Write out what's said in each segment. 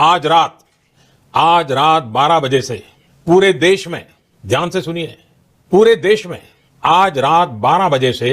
आज रात आज रात 12 बजे से पूरे देश में, ध्यान से सुनिए, पूरे देश में आज रात 12 बजे से।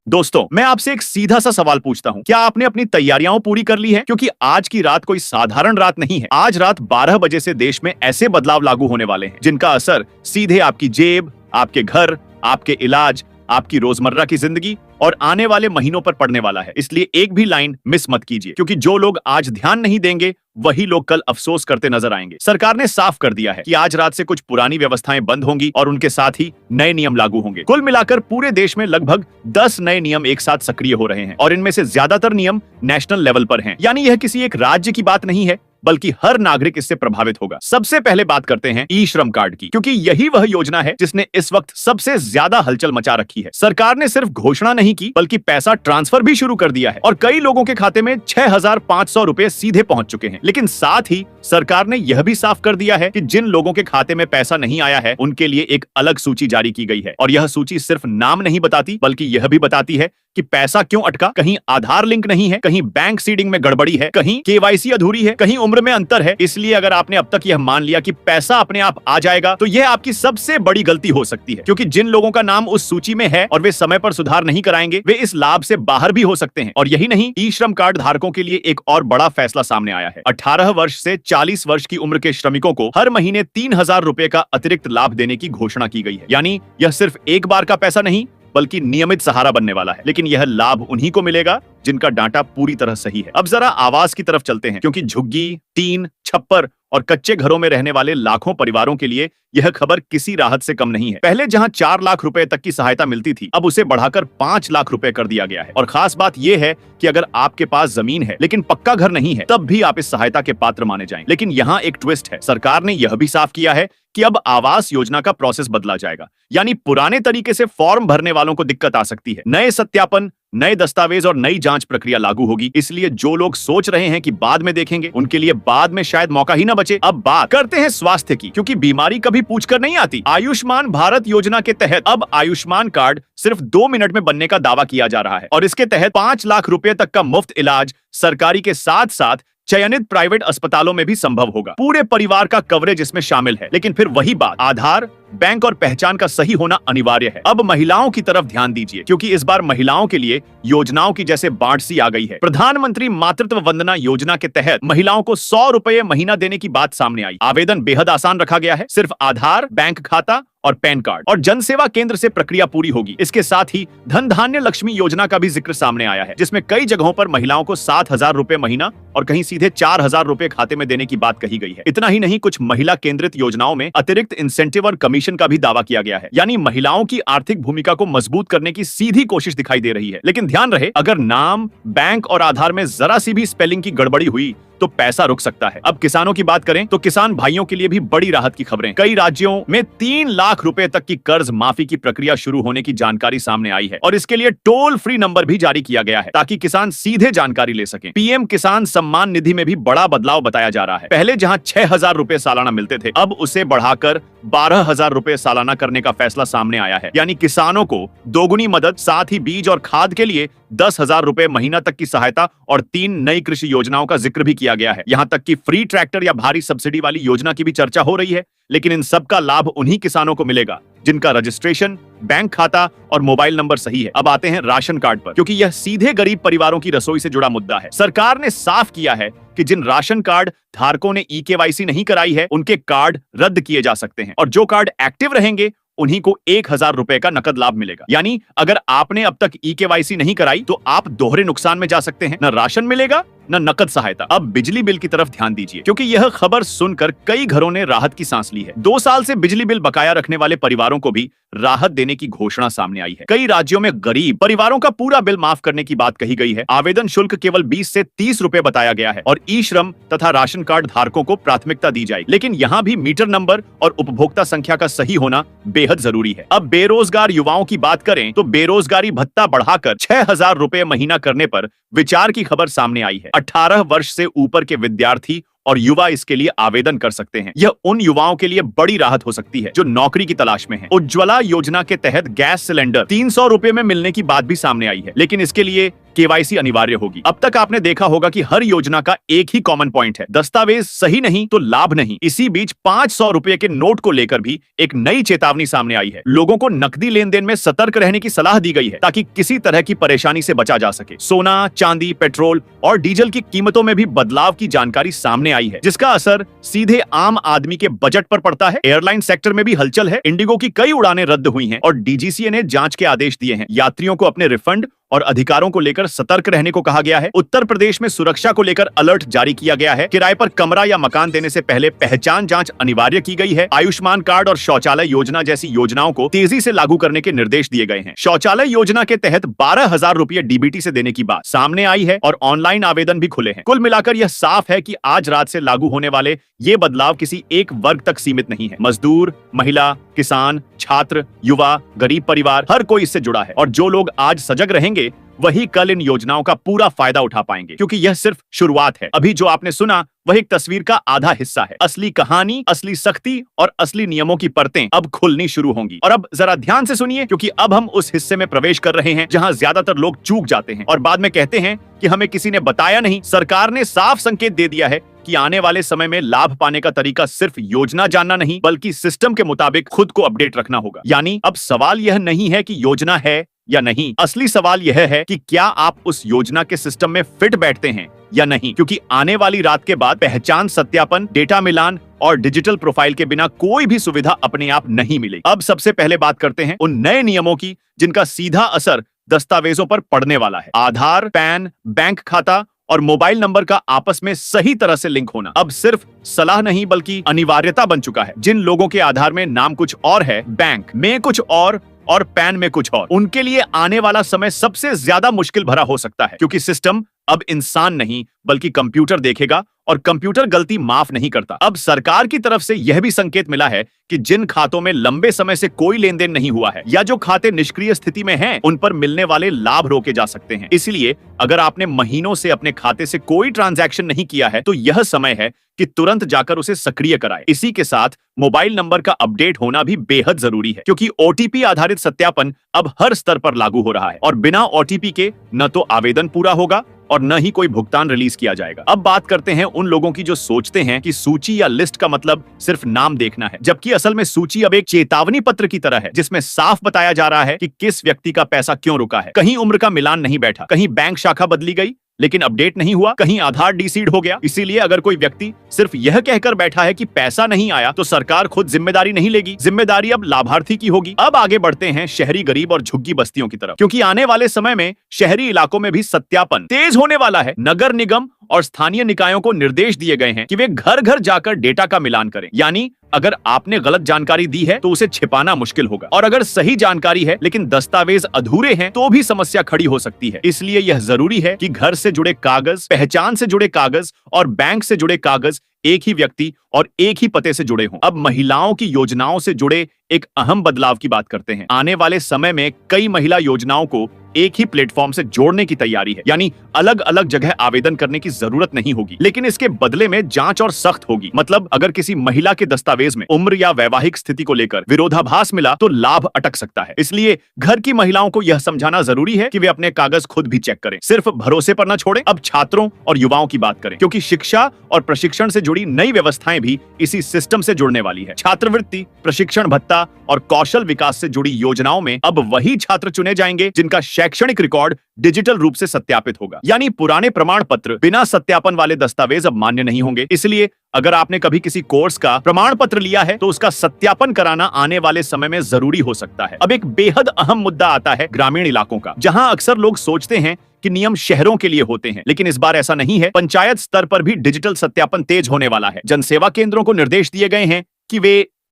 दोस्तों, मैं आपसे एक सीधा सा सवाल पूछता हूं, क्या आपने अपनी तैयारियां पूरी कर ली है? क्योंकि आज की रात कोई साधारण रात नहीं है। आज रात 12 बजे से देश में ऐसे बदलाव लागू होने वाले हैं जिनका असर सीधे आपकी जेब, आपके घर, आपके इलाज, आपकी रोजमर्रा की जिंदगी और आने वाले महीनों पर पड़ने वाला है। इसलिए एक भी लाइन मिस मत कीजिए, क्योंकि जो लोग आज ध्यान नहीं देंगे वही लोग कल अफसोस करते नजर आएंगे। सरकार ने साफ कर दिया है कि आज रात से कुछ पुरानी व्यवस्थाएं बंद होंगी और उनके साथ ही नए नियम लागू होंगे। कुल मिलाकर पूरे देश में लगभग 10 नए नियम एक साथ सक्रिय हो रहे हैं और इनमें से ज्यादातर नियम नेशनल लेवल पर हैं। यानी यह किसी एक राज्य की बात नहीं है, बल्कि हर नागरिक इससे प्रभावित होगा। सबसे पहले बात करते हैं ई श्रम कार्ड की, क्योंकि यही वह योजना है जिसने इस वक्त सबसे ज्यादा हलचल मचा रखी है। सरकार ने सिर्फ घोषणा नहीं की, बल्कि पैसा ट्रांसफर भी शुरू कर दिया है और कई लोगों के खाते में 6,500 रुपए सीधे पहुंच चुके हैं। लेकिन साथ ही सरकार ने यह भी साफ कर दिया है कि जिन लोगों के खाते में पैसा नहीं आया है उनके लिए एक अलग सूची जारी की गई है। और यह सूची सिर्फ नाम नहीं बताती, बल्कि यह भी बताती है कि पैसा क्यों अटका। कहीं आधार लिंक नहीं है, कहीं बैंक सीडिंग में गड़बड़ी है, कहीं केवाईसी अधूरी है, कहीं उम्र में अंतर है। इसलिए अगर आपने अब तक यह मान लिया कि पैसा अपने आप आ जाएगा, तो यह आपकी सबसे बड़ी गलती हो सकती है, क्योंकि जिन लोगों का नाम उस सूची में है और वे समय पर सुधार नहीं कराएंगे, वे इस लाभ से बाहर भी हो सकते हैं। और यही नहीं, ई श्रम कार्ड धारकों के लिए एक और बड़ा फैसला सामने आया है। 18 वर्ष से 40 वर्ष की उम्र के श्रमिकों को हर महीने 3,000 रुपए का अतिरिक्त लाभ देने की घोषणा की गई है। यानी यह सिर्फ एक बार का पैसा नहीं, बल्कि नियमित सहारा बनने वाला है। लेकिन यह लाभ उन्हीं को मिलेगा जिनका डाटा पूरी तरह सही है। अब जरा आवास की तरफ चलते हैं, क्योंकि झुग्गी, टीन, छप्पर और कच्चे घरों में रहने वाले लाखों परिवारों के लिए यह खबर किसी राहत से कम नहीं है। पहले जहां 4 लाख रुपए तक की सहायता मिलती थी, अब उसे बढ़ाकर 5 लाख रुपए कर दिया गया है। और खास बात यह है कि अगर आपके पास जमीन है लेकिन पक्का घर नहीं है, तब भी आप इस सहायता के पात्र माने जाएंगे। लेकिन यहाँ एक ट्विस्ट है, सरकार ने यह भी साफ किया है कि अब आवास योजना का प्रोसेस बदला जाएगा। यानी पुराने तरीके से फॉर्म भरने वालों को दिक्कत आ सकती है। नए सत्यापन, नए दस्तावेज और नई जांच प्रक्रिया लागू होगी। इसलिए जो लोग सोच रहे हैं कि बाद में देखेंगे, उनके लिए बाद में शायद मौका ही ना बचे। अब बात करते हैं स्वास्थ्य की, क्योंकि बीमारी कभी पूछकर नहीं आती। आयुष्मान भारत योजना के तहत अब आयुष्मान कार्ड सिर्फ 2 मिनट में बनने का दावा किया जा रहा है और इसके तहत 5 लाख रुपए तक का मुफ्त इलाज सरकारी के साथ साथ चयनित प्राइवेट अस्पतालों में भी संभव होगा। पूरे परिवार का कवरेज इसमें शामिल है। लेकिन फिर वही बात, आधार, बैंक और पहचान का सही होना अनिवार्य है। अब महिलाओं की तरफ ध्यान दीजिए, क्योंकि इस बार महिलाओं के लिए योजनाओं की जैसे बाढ़ सी आ गई है। प्रधानमंत्री मातृत्व वंदना योजना के तहत महिलाओं को 100 रुपए महीना देने की बात सामने आई। आवेदन बेहद आसान रखा गया है। सिर्फ आधार, बैंक खाता और पैन कार्ड और जन सेवा केंद्र से प्रक्रिया पूरी होगी। इसके साथ ही धन धान्य लक्ष्मी योजना का भी जिक्र सामने आया है, जिसमें कई जगहों पर महिलाओं को 7,000 रुपए महीना और कहीं सीधे 4,000 रुपए खाते में देने की बात कही गई है। इतना ही नहीं, कुछ महिला केंद्रित योजनाओं में अतिरिक्त इंसेंटिव और कमीशन का भी दावा किया गया है। यानी महिलाओं की आर्थिक भूमिका को मजबूत करने की सीधी कोशिश दिखाई दे रही है। लेकिन ध्यान रहे, अगर नाम, बैंक और आधार में जरा सी भी स्पेलिंग की गड़बड़ी हुई तो पैसा रुक सकता है। अब किसानों की बात करें तो किसान भाइयों के लिए भी बड़ी राहत की खबरें। कई राज्यों में 3 लाख रुपए तक की कर्ज माफी की प्रक्रिया शुरू होने की जानकारी सामने आई है और इसके लिए टोल फ्री नंबर भी जारी किया गया है, ताकि किसान सीधे जानकारी ले सकें। पीएम किसान सम्मान निधि में भी बड़ा बदलाव बताया जा रहा है। पहले जहां 6,000 रुपए सालाना मिलते थे, अब उसे बढ़ाकर 12,000 रुपए सालाना करने का फैसला सामने आया है। यानी किसानों को दोगुनी मदद, साथ ही बीज और खाद के लिए 10,000 रुपए महीना तक की सहायता और 3 नई कृषि योजनाओं का जिक्र भी किया गया है। यहां तक कि फ्री ट्रैक्टर या भारी सब्सिडी वाली योजना की भी चर्चा हो रही है। लेकिन इन सब का लाभ उन्हीं किसानों को मिलेगा जिनका रजिस्ट्रेशन, बैंक खाता और मोबाइल नंबर सही है। अब आते हैं राशन कार्ड पर, क्योंकि यह सीधे गरीब परिवारों की रसोई से जुड़ा मुद्दा है। सरकार ने साफ किया है कि जिन राशन कार्ड धारकों ने ई-केवाईसी नहीं कराई है, उनके कार्ड रद्द किए जा सकते हैं और जो कार्ड एक्टिव रहेंगे उन्हीं को 1,000 रुपए का नकद लाभ मिलेगा। यानी अगर आपने अब तक ई-केवाईसी नहीं कराई तो आप दोहरे नुकसान में जा सकते हैं। न राशन मिलेगा, न नकद सहायता। अब बिजली बिल की तरफ ध्यान दीजिए, क्योंकि यह खबर सुनकर कई घरों ने राहत की सांस ली है। 2 साल से बिजली बिल बकाया रखने वाले परिवारों को भी राहत देने की घोषणा सामने आई है। कई राज्यों में गरीब परिवारों का पूरा बिल माफ करने की बात कही गई है। आवेदन शुल्क केवल 20 से 30 रुपए बताया गया है और ई श्रम तथा राशन कार्ड धारकों को प्राथमिकता दी जाएगी। लेकिन यहाँ भी मीटर नंबर और उपभोक्ता संख्या का सही होना बेहद जरूरी है। अब बेरोजगार युवाओं की बात करें तो बेरोजगारी भत्ता बढ़ाकर 6,000 रुपए महीना करने पर विचार की खबर सामने आई है। 18 वर्ष से ऊपर के विद्यार्थी और युवा इसके लिए आवेदन कर सकते हैं। यह उन युवाओं के लिए बड़ी राहत हो सकती है जो नौकरी की तलाश में हैं। उज्ज्वला योजना के तहत गैस सिलेंडर 300 रुपए में मिलने की बात भी सामने आई है, लेकिन इसके लिए केवाईसी अनिवार्य होगी। अब तक आपने देखा होगा कि हर योजना का एक ही कॉमन पॉइंट है, दस्तावेज सही नहीं तो लाभ नहीं। इसी बीच 500 रुपए के नोट को लेकर भी एक नई चेतावनी सामने आई है। लोगों को नकदी लेन देन में सतर्क रहने की सलाह दी गई है ताकि किसी तरह की परेशानी से बचा जा सके। सोना, चांदी, पेट्रोल और डीजल की कीमतों में भी बदलाव की जानकारी सामने आई है, जिसका असर सीधे आम आदमी के बजट पर पड़ता है। एयरलाइन सेक्टर में भी हलचल है। इंडिगो की कई उड़ानें रद्द हुई हैं और डीजीसीए ने जांच के आदेश दिए हैं। यात्रियों को अपने रिफंड और अधिकारों को लेकर सतर्क रहने को कहा गया है। उत्तर प्रदेश में सुरक्षा को लेकर अलर्ट जारी किया गया है। किराए पर कमरा या मकान देने से पहले पहचान जांच अनिवार्य की गई है। आयुष्मान कार्ड और शौचालय योजना जैसी योजनाओं को तेजी से लागू करने के निर्देश दिए गए हैं। शौचालय योजना के तहत 12,000 रुपए डीबीटी से देने की बात सामने आई है और ऑनलाइन आवेदन भी खुले हैं। कुल मिलाकर यह साफ है कि आज रात से लागू होने वाले ये बदलाव किसी एक वर्ग तक सीमित नहीं है। मजदूर, महिला, किसान, छात्र, युवा, गरीब परिवार, हर कोई इससे जुड़ा है और जो लोग आज सजग रहेंगे वही कल इन योजनाओं का पूरा फायदा उठा पाएंगे, क्योंकि यह सिर्फ शुरुआत है। अभी जो आपने सुना वह एक तस्वीर का आधा हिस्सा है। असली कहानी, असली सख्ती और असली नियमों की परतें अब खुलनी शुरू होंगी। और अब जरा ध्यान से सुनिए, क्योंकि अब हम उस हिस्से में प्रवेश कर रहे हैं जहां ज्यादातर लोग चूक जाते हैं और बाद में कहते हैं कि हमें किसी ने बताया नहीं। सरकार ने साफ संकेत दे दिया है कि आने वाले समय में लाभ पाने का तरीका सिर्फ योजना जानना नहीं, बल्कि सिस्टम के मुताबिक खुद को अपडेट रखना होगा। यानी अब सवाल यह नहीं है कि योजना है या नहीं, असली सवाल यह है कि क्या आप उस योजना के सिस्टम में फिट बैठते हैं या नहीं, क्योंकि आने वाली रात के बाद पहचान सत्यापन, डेटा मिलान और डिजिटल प्रोफाइल के बिना कोई भी सुविधा अपने आप नहीं मिलेगी। अब सबसे पहले बात करते हैं उन नए नियमों की जिनका सीधा असर दस्तावेजों पर पड़ने वाला है। आधार, पैन, बैंक खाता और मोबाइल नंबर का आपस में सही तरह से लिंक होना अब सिर्फ सलाह नहीं बल्कि अनिवार्यता बन चुका है। जिन लोगों के आधार में नाम कुछ और है, बैंक में कुछ और पैन में कुछ और, उनके लिए आने वाला समय सबसे ज्यादा मुश्किल भरा हो सकता है, क्योंकि सिस्टम अब इंसान नहीं बल्कि कंप्यूटर देखेगा और कंप्यूटर गलती माफ नहीं करता। अब सरकार की तरफ से यह भी संकेत मिला है कि जिन खातों में लंबे समय से कोई लेन देन नहीं हुआ है या जो खाते निष्क्रिय स्थिति में हैं, उन पर मिलने वाले लाभ रोके जा सकते हैं। इसलिए अगर आपने महीनों से अपने खाते से कोई ट्रांजैक्शन नहीं किया है तो यह समय है कि तुरंत जाकर उसे सक्रिय कराएं। इसी के साथ मोबाइल नंबर का अपडेट होना भी बेहद जरूरी है, क्योंकि ओटीपी आधारित सत्यापन अब हर स्तर पर लागू हो रहा है और बिना ओटीपी के न तो आवेदन पूरा होगा और न ही कोई भुगतान रिलीज किया जाएगा। अब बात करते हैं उन लोगों की जो सोचते हैं कि सूची या लिस्ट का मतलब सिर्फ नाम देखना है, जबकि असल में सूची अब एक चेतावनी पत्र की तरह है जिसमें साफ बताया जा रहा है कि किस व्यक्ति का पैसा क्यों रुका है। कहीं उम्र का मिलान नहीं बैठा, कहीं बैंक शाखा बदली गई लेकिन अपडेट नहीं हुआ, कहीं आधार डीसीड हो गया। इसीलिए अगर कोई व्यक्ति सिर्फ यह कहकर बैठा है कि पैसा नहीं आया तो सरकार खुद जिम्मेदारी नहीं लेगी, जिम्मेदारी अब लाभार्थी की होगी। अब आगे बढ़ते हैं शहरी, गरीब और झुग्गी बस्तियों की तरफ, क्योंकि आने वाले समय में शहरी इलाकों में भी सत्यापन तेज होने वाला है। नगर निगम और स्थानीय निकायों को निर्देश दिए गए हैं कि वे घर घर जाकर डेटा का मिलान करें। यानी अगर आपने गलत जानकारी दी है तो उसे छिपाना मुश्किल होगा, और अगर सही जानकारी है लेकिन दस्तावेज अधूरे हैं तो भी समस्या खड़ी हो सकती है। इसलिए यह जरूरी है कि घर से जुड़े कागज, पहचान से जुड़े कागज और बैंक से जुड़े कागज एक ही व्यक्ति और एक ही पते से जुड़े हों। अब महिलाओं की योजनाओं से जुड़े एक अहम बदलाव की बात करते हैं। आने वाले समय में कई महिला योजनाओं को एक ही प्लेटफॉर्म से जोड़ने की तैयारी है, यानी अलग अलग जगह आवेदन करने की जरूरत नहीं होगी, लेकिन इसके बदले में जांच और सख्त होगी। मतलब अगर किसी महिला के दस्तावेज में उम्र या वैवाहिक स्थिति को लेकर विरोधाभास मिला तो लाभ अटक सकता है। इसलिए घर की महिलाओं को यह समझाना जरूरी है कि वे अपने कागज खुद भी चेक करें, सिर्फ भरोसे पर न छोड़ें। अब छात्रों और युवाओं की बात करें, क्योंकि शिक्षा और प्रशिक्षण से जुड़ी नई व्यवस्थाएं भी इसी सिस्टम से जुड़ने वाली है। छात्रवृत्ति, प्रशिक्षण भत्ता और कौशल विकास से जुड़ी योजनाओं में अब वही छात्र चुने जाएंगे जिनका शैक्षणिक रिकॉर्ड डिजिटल रूप से सत्यापित होगा। यानी पुराने प्रमाण पत्र, बिना सत्यापन वाले दस्तावेज अब मान्य नहीं होंगे। इसलिए अगर आपने कभी किसी कोर्स का प्रमाण पत्र लिया है तो उसका सत्यापन कराना आने वाले समय में जरूरी हो सकता है। अब एक बेहद अहम मुद्दा आता है ग्रामीण इलाकों का, जहां अक्सर लोग सोचते हैं कि नियम शहरों के लिए होते हैं, लेकिन इस बार ऐसा नहीं है। पंचायत स्तर पर भी डिजिटल सत्यापन तेज होने वाला है। जनसेवा केंद्रों को निर्देश दिए गए हैं कि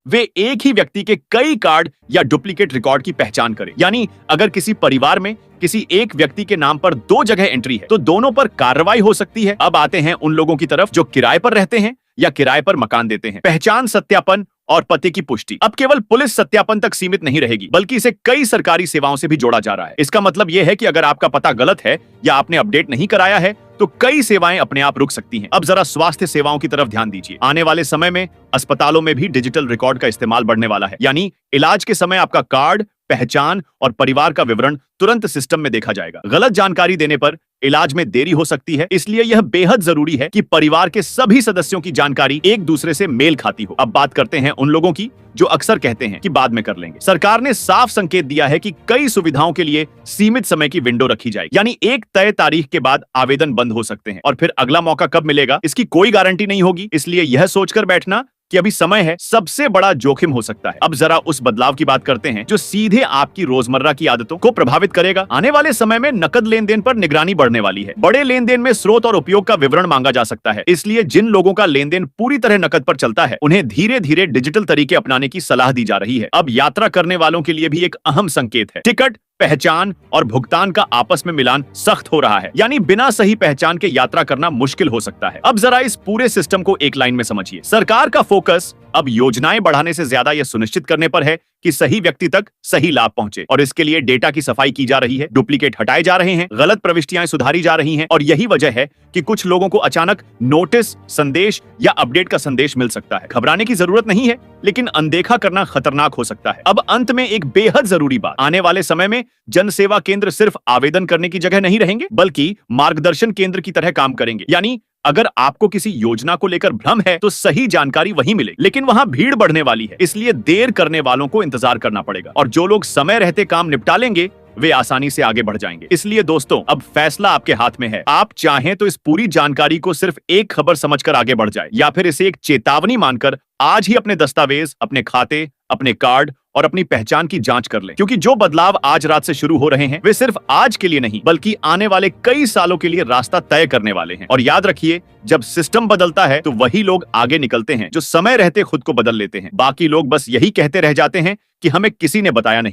वे एक ही व्यक्ति के कई कार्ड या डुप्लीकेट रिकॉर्ड की पहचान करें। यानी अगर किसी परिवार में किसी एक व्यक्ति के नाम पर 2 जगह एंट्री है तो दोनों पर कार्रवाई हो सकती है। अब आते हैं उन लोगों की तरफ जो किराए पर रहते हैं या किराए पर मकान देते हैं। पहचान सत्यापन और पते की पुष्टि अब केवल पुलिस सत्यापन तक सीमित नहीं रहेगी, बल्कि इसे कई सरकारी सेवाओं से भी जोड़ा जा रहा है। इसका मतलब यह है कि अगर आपका पता गलत है या आपने अपडेट नहीं कराया है तो कई सेवाएं अपने आप रुक सकती हैं। अब जरा स्वास्थ्य सेवाओं की तरफ ध्यान दीजिए। आने वाले समय में अस्पतालों में भी डिजिटल रिकॉर्ड का इस्तेमाल बढ़ने वाला है, यानी इलाज के समय आपका कार्ड, पहचान और परिवार का विवरण तुरंत सिस्टम में देखा जाएगा। गलत जानकारी देने पर इलाज में देरी हो सकती है, इसलिए यह बेहद जरूरी है कि परिवार के सभी सदस्यों की जानकारी एक दूसरे से मेल खाती हो। अब बात करते हैं उन लोगों की जो अक्सर कहते हैं कि बाद में कर लेंगे। सरकार ने साफ संकेत दिया है कि कई सुविधाओं के लिए सीमित समय की विंडो रखी जाएगी, यानी एक तय तारीख के बाद आवेदन बंद हो सकते हैं और फिर अगला मौका कब मिलेगा इसकी कोई गारंटी नहीं होगी। इसलिए यह सोचकर बैठना कि अभी समय है सबसे बड़ा जोखिम हो सकता है। अब जरा उस बदलाव की बात करते हैं जो सीधे आपकी रोजमर्रा की आदतों को प्रभावित करेगा। आने वाले समय में नकद लेन देन पर निगरानी बढ़ने वाली है। बड़े लेन देन में स्रोत और उपयोग का विवरण मांगा जा सकता है, इसलिए जिन लोगों का लेन देन पूरी तरह नकद पर चलता है उन्हें धीरे धीरे डिजिटल तरीके अपनाने की सलाह दी जा रही है। अब यात्रा करने वालों के लिए भी एक अहम संकेत है। टिकट, पहचान और भुगतान का आपस में मिलान सख्त हो रहा है, यानी बिना सही पहचान के यात्रा करना मुश्किल हो सकता है। अब जरा इस पूरे सिस्टम को एक लाइन में समझिए। सरकार का फोकस अब योजनाएं बढ़ाने से ज्यादा यह सुनिश्चित करने पर है कि सही व्यक्ति तक सही लाभ पहुंचे, और इसके लिए डेटा की सफाई की जा रही है, डुप्लीकेट हटाए जा रहे हैं, गलत प्रविष्टियां सुधारी जा रही हैं, और यही वजह है कि कुछ लोगों को अचानक नोटिस, संदेश या अपडेट का संदेश मिल सकता है। घबराने की जरूरत नहीं है, लेकिन अनदेखा करना खतरनाक हो सकता है। अब अंत में एक बेहद जरूरी बात, आने वाले समय में जन सेवा केंद्र सिर्फ आवेदन करने की जगह नहीं रहेंगे, बल्कि मार्गदर्शन केंद्र की तरह काम करेंगे। यानी अगर आपको किसी योजना को लेकर भ्रम है तो सही जानकारी वहीं मिले, लेकिन वहां भीड़ बढ़ने वाली है, इसलिए देर करने वालों को इंतजार करना पड़ेगा, और जो लोग समय रहते काम निपटा लेंगे वे आसानी से आगे बढ़ जाएंगे। इसलिए दोस्तों, अब फैसला आपके हाथ में है। आप चाहें तो इस पूरी जानकारी को सिर्फ एक खबर समझकर आगे बढ़ जाए, या फिर इसे एक चेतावनी मानकर आज ही अपने दस्तावेज, अपने खाते, अपने कार्ड और अपनी पहचान की जांच कर लें, क्योंकि जो बदलाव आज रात से शुरू हो रहे हैं वे सिर्फ आज के लिए नहीं बल्कि आने वाले कई सालों के लिए रास्ता तय करने वाले हैं। और याद रखिए, जब सिस्टम बदलता है तो वही लोग आगे निकलते हैं जो समय रहते खुद को बदल लेते हैं। बाकी लोग बस यही कहते रह जाते हैं कि हमें किसी ने बताया नहीं।